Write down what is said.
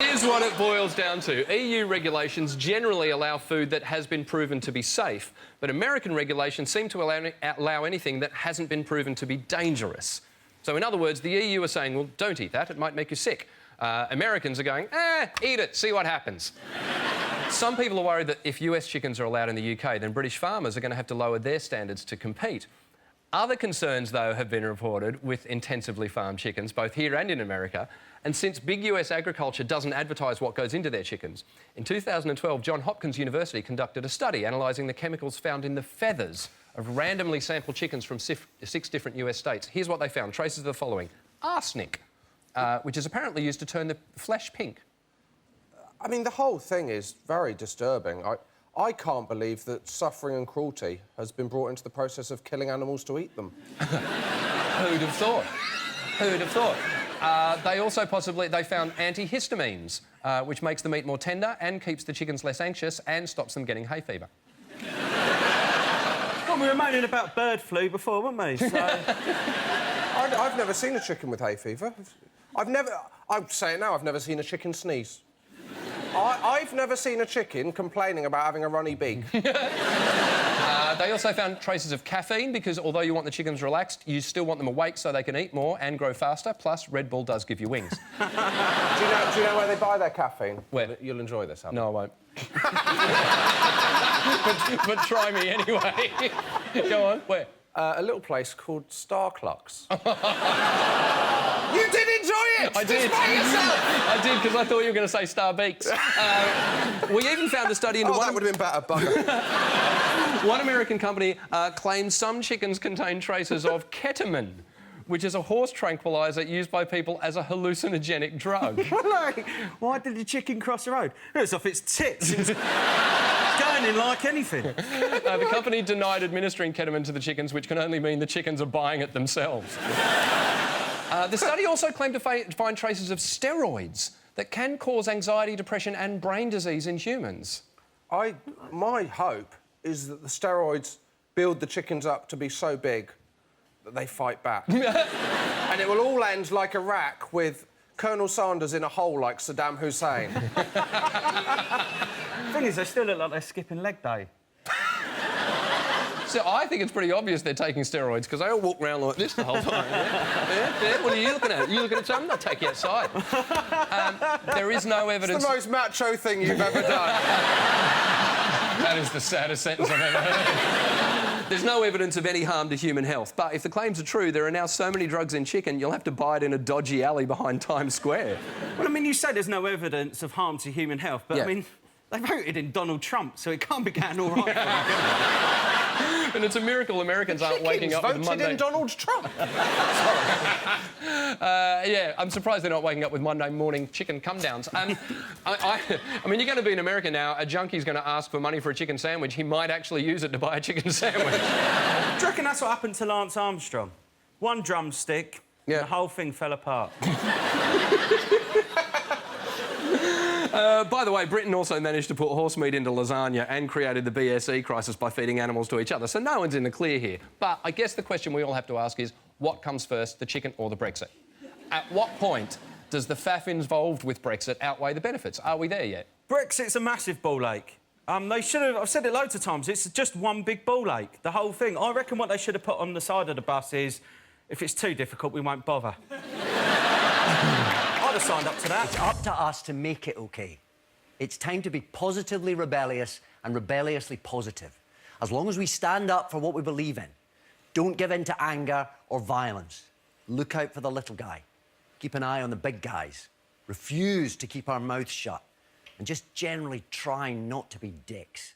Here's what it boils down to. EU regulations generally allow food that has been proven to be safe, but American regulations seem to allow anything that hasn't been proven to be dangerous. So, in other words, the EU are saying, well, don't eat that, it might make you sick. Americans are going, eat it, see what happens. Some people are worried that if US chickens are allowed in the UK, then British farmers are going to have to lower their standards to compete. Other concerns, though, have been reported with intensively farmed chickens, both here and in America. And since big US agriculture doesn't advertise what goes into their chickens, in 2012, Johns Hopkins University conducted a study analysing the chemicals found in the feathers of randomly sampled chickens from 6 different US states. Here's what they found. Traces of the following. Arsenic, which is apparently used to turn the flesh pink. I mean, the whole thing is very disturbing. I can't believe that suffering and cruelty has been brought into the process of killing animals to eat them. Who'd have thought? Who'd have thought? They also they found antihistamines, which makes the meat more tender and keeps the chickens less anxious and stops them getting hay fever. Well, we were moaning about bird flu before, weren't we? So... I've never seen a chicken with hay fever. I'd say it now, I've never seen a chicken sneeze. I've never seen a chicken complaining about having a runny beak. They also found traces of caffeine because although you want the chickens relaxed, you still want them awake so they can eat more and grow faster. Plus, Red Bull does give you wings. Do you know where they buy their caffeine? Where? You'll enjoy this, Alan. No, I won't. but try me anyway. Go on. Where? A little place called Starclux. You did enjoy it! I did. Just by yourself! I did, because I thought you were going to say Starbeaks. We even found a study into that would have been better, bugger. One American company claims some chickens contain traces of ketamine, which is a horse tranquiliser used by people as a hallucinogenic drug. Why did the chicken cross the road? It was off its tits. It was going in like anything. The company denied administering ketamine to the chickens, which can only mean the chickens are buying it themselves. The study also claimed to find traces of steroids that can cause anxiety, depression and brain disease in humans. My hope is that the steroids build the chickens up to be so big that they fight back. And it will all end like Iraq with Colonel Sanders in a hole like Saddam Hussein. The thing is, they still look like they're skipping leg day. So I think it's pretty obvious they're taking steroids because they all walk around like this the whole time. Yeah. What are you looking at? You looking at something? I'll take you outside. There is no evidence... It's the most macho thing you've ever done. That is the saddest sentence I've ever heard. There's no evidence of any harm to human health. But if the claims are true, there are now so many drugs in chicken, you'll have to buy it in a dodgy alley behind Times Square. Well, I mean, you say there's no evidence of harm to human health, but, yeah. I mean, they voted in Donald Trump, so it can't be getting all right for them. And it's a miracle Americans aren't waking up with Monday... voted in Donald Trump. Yeah, I'm surprised they're not waking up with Monday morning chicken come-downs. I mean, you're going to be in America now, a junkie's going to ask for money for a chicken sandwich. He might actually use it to buy a chicken sandwich. Do you reckon that's what happened to Lance Armstrong? One drumstick, and the whole thing fell apart. By the way, Britain also managed to put horse meat into lasagna and created the BSE crisis by feeding animals to each other, so no one's in the clear here. But I guess the question we all have to ask is, what comes first, the chicken or the Brexit? At what point does the faff involved with Brexit outweigh the benefits? Are we there yet? Brexit's a massive ball ache. They should have... I've said it loads of times, it's just one big ball ache, the whole thing. I reckon what they should have put on the side of the bus is, if it's too difficult, we won't bother. I'd have signed up to that. It's up to us to make it OK. It's time to be positively rebellious and rebelliously positive. As long as we stand up for what we believe in, don't give in to anger or violence. Look out for the little guy. Keep an eye on the big guys. Refuse to keep our mouths shut. And just generally try not to be dicks.